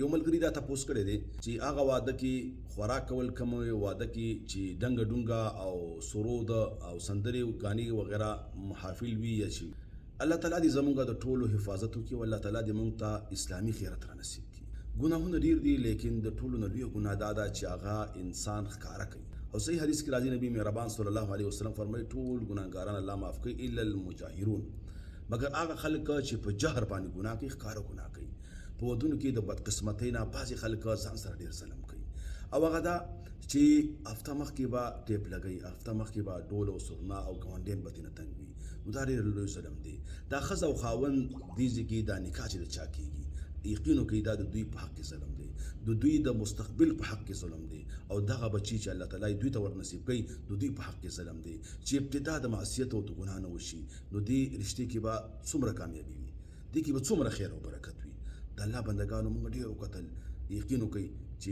یو ملګري دا تپوس کړی دی چې هغه واده کې خوراک کول کوم واده کې چې ډنګ ډونګه او سرود او سندرې غاني وغیره محافل وي یا شي. الله تعالی دې زمونږ د ټولو حفاظت وکړي او الله تعالی دې مونږ ته اسلامي خیرت را نصیب کړي. ګناهونه ډیر دي لیکن د ټولو نه لوی ګناه دا ده چې هغه انسان ښکاره کوي. او صحیح حدیث کې راځي نبی مهربان صلی الله علیه وسلم فرمایي ټول ګناهګاران الله معاف کوي الا المجاهرون، مگر هغه خلک چې په جهر باندې ګناه کوي، ښکاره ګناه کوي. په ودونو کې د بدقسمتۍ نه بعضې خلک ځان سره ډېر ظلم کوي او هغه دا چې هفته مخکې به ټیپ لګوي، هفته مخکې به ډول او سرنا او ګاونډیان به ترېنه تنګ وي. نو دا ډېر لوی ظلم دی. دا ښځه او خاوند دې ځای کې دا نکاح چې د چا کېږي یقین وکړئ دا د دوی په حق کې ظلم دی، د دوی د مستقبل په حق کې ظلم دی او دغه بچي چې الله تعالی دوی ته ور نصیب کوي د دوی په حق کې ظلم دی. چې ابتدا د معصیت او د ګناه نه وشي نو دې رشتې کې به څومره کامیابي وي، دې کې به څومره خیر او برکت وي. د الله بندګانو موږ ډېر وکتل، یقین وکړئ چې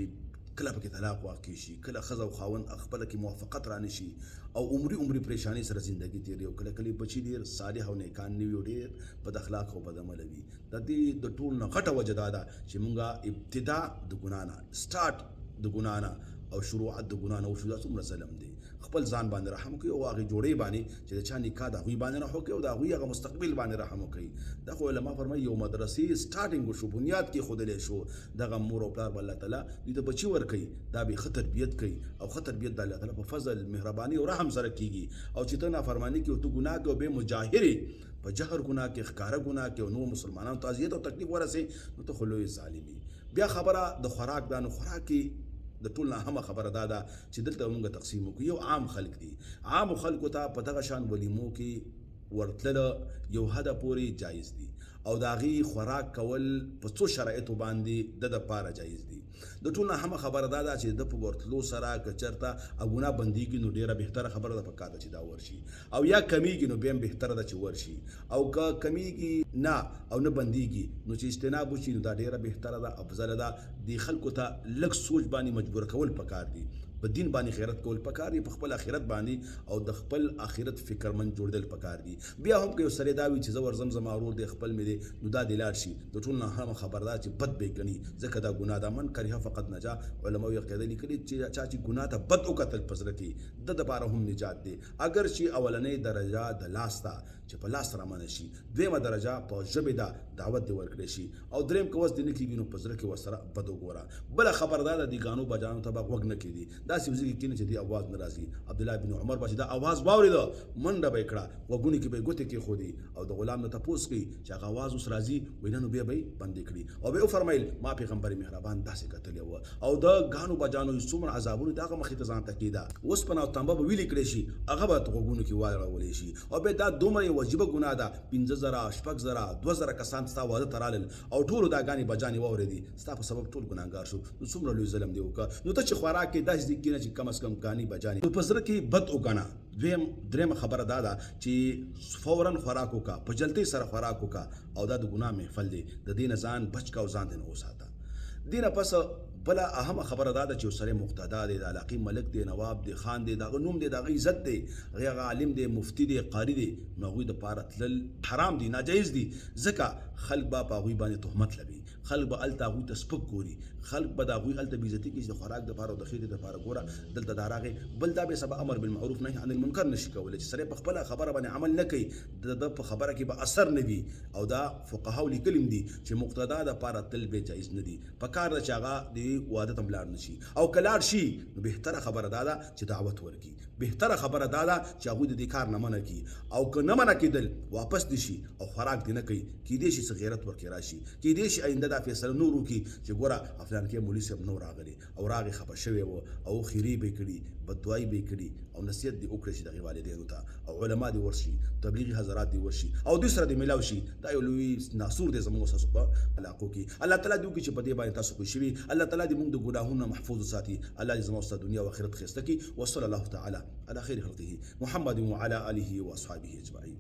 کله پکې طلاق واقع شي، کله ښځه او خاوند خپله کې موافقت را نه شي او عمري پریشانۍ سره زندګي تېروي او کله کله بچي ډېر صالح او نیکان نه وي او ډېر بد اخلاق او بد عمله وي. د دې د ټول نه غټه وجه دا ده چې موږ ابتدا د ګناه نه سټارټ د ګناه نه او شروعات د ګناه نه وشو. دا څومره ظلم دی. خپل ځان باندې رحم وکړئ او هغې جوړې باندې چې د چا نکاح د هغوی باندې رحم وکړئ او د هغوی هغه مستقبل باندې رحم وکړئ. دا خو علما فرمایي یو مدرسې سټارټینګ وشو، بنیاد کېښودلی شو. دغه مور او پلار به الله تعالی دوی ته بچي ورکوي، دا به ښه تربیت کوي او ښه تربیت د الله تعالی په فضل مهرباني او رحم سره کېږي. او چې ته نافرماني کوي او ته ګناه کوي او بې مجاهرې په جهر ګناه کې، ښکاره ګناه کې او نور مسلمانانو ته اذیت او تکلیف ورسوي نو ته خو لوی ظالم یې. بیا خبره د خوراک ده. نو خوراک کې د ټول نه اهمه خبره دا ده چې دلته موږ تقسیم وکړو. یو عام خلک دي، عامو خلکو ته په دغه شان ولیمو کې ورتلله یو حده پورې جایز دي او د هغې خوراک کول په څو شرایطو باندې د دپاره جایز دي. د ټول نه اهمه خبره دا ده چې د په ورتلو سره که چېرته ګناه بندېږي نو ډېره بهتره خبره ده پکار ده چې دا ورشي، او یا کمیږي نو بیا هم بهتره ده چې ورشي، او که کمیږي نه او نه بندېږي نو چې اجتناب وشي نو دا ډېره بهتره ده، افضله ده. دې خلکو ته لږ سوچ باندې مجبور کول پکار دي، په دین باندې خیرت کول پکار دي، په خپل آخرت باندې او د خپل آخرت فکرمند جوړېدل پکار دي. بیا هم که یو سړی دا وي چې زه ورځم زما ورور دی خپل مې دی نو دا دې لاړ شي. د ټول نه اهمه خبر دا چې بد به یې ګڼي ځکه دا ګناه ده. من کریه فقط نجا. علماو یې قاعده لیکلې چې چا چې ګناه ته بد وکتل په زړه کې د دپاره هم نجات دی. اگر چې اولنۍ درجه د لاس ته چې په لاس رامنه شي، دویمه درجه په ژبې ده دعوت دې ورکړی شي، او دریم که وس دې نه کېږي نو په زړه کې ورسره بد وګوره. بله خبر دا ده د ګانو بجانو ته به غوږ نه کېږدي. داسې یو ځای کې کښېني چې دې اواز نه راځي. عبدالله بن عمر به چې دا اواز واورېده منډه به یې کړه، غوږونو کې به یې ګوتې کېښودې او د غلام نه تپوس کوي چې هغه اواز اوس راځي، وایي نه، نو بیا به یې بندې کړي او بیا یې وفرمیل ما پیغمبر مهربان داسې کتلی وه او د ګانو بجانو څومره عذابونه د هغه مخې ته ځان ته کېده. اوسپنه او تنبه به ویلې کړی شي، هغه به غوږونو کې واړولی شي. او بیا دا دومره یو عجیبه ګناه ده، 50,000 6,000 2,000 کسان ستا واده ته رالل او ټولو دا ګانې بجانې واورېدې، ستا په سبب ټول ګناهګار شو. نو څومره لوی ظلم دی وکړه. نو ته چې خوراک کې داسې دي کېنه چې کم از کم ګانې بجانې نو په زړه کې بد وګڼه. درېیمه خبره دا ده چې فوراً خوراک وکړه، په جلدۍ سره خوراک وکړه او دا د ګناه محفل دی. د دې نه ځان بچ کړه او ځان دې نه وساته. دې نه پس بله اهمه خبره دا ده چې یو سړی مقتدا دی، د علاقې ملک دی، نواب دی، خان دی، د هغه نوم دی، د هغه عزت دی، هغه عالم دی، مفتی دی، قاري دی، نو هغوی دپاره تلل حرام دی، ناجایز دی. ځکه خلک به په هغوی باندې تهمت لګوي، خلک به هلته هغوی ته سپک ګوري، خلک به د هغوی هلته بېعزتي کوي چې د خوراک دپاره او د خېټې دپاره ګوره دلته دا راغی. بل دا بې سبا امر بالمعروف نهي عن المنکر نشي کولی چې سړی په خپله خبره باندې عمل نه کوي، د ده په خبره کې به اثر نه وي. او دا فقهاو لیکلي دي چې مقتدا دپاره تل بې جایز نه دي. پکار ده چې هغه د واده ته لاړ نه شي، او که لاړ شي نو بهتره خبره دا ده چې دعوت ورکړي. بهتره خبره دا ده چې هغوی د دې کار نه منع کړي، او که نه منع کېدل واپس دي شي او خوراک دې نه کوي، کېدای شي څه غیرت ورکې راشي، کېدای شي آینده دا فیصله نور وکړي چې ګوره فلان کې مولي صاحب نو راغلی او راغې خفه شوی و او خیرې به یې کړي، بددعایي به یې کړي او نصیحت دې وکړی شي د هغې والدینو ته، او علما دې ورشي، تبلیغي حضرات دې ورشي او دوی سره دې میلاو شي. دا یو لوی ناسور دی زموږ ستاسو په علاقو کې. الله تعالی دې وکړي چې په دې باندې تاسو پوه شوي. الله تعالی دې موږ د ګناهونو محفوظ وساتي. الله دې زموږ ستاسو دنیا او آخرت ښایسته کړي. وصلی الله تعالی علی خیر خلقه محمد وعلى آله واصحابه اجمعین.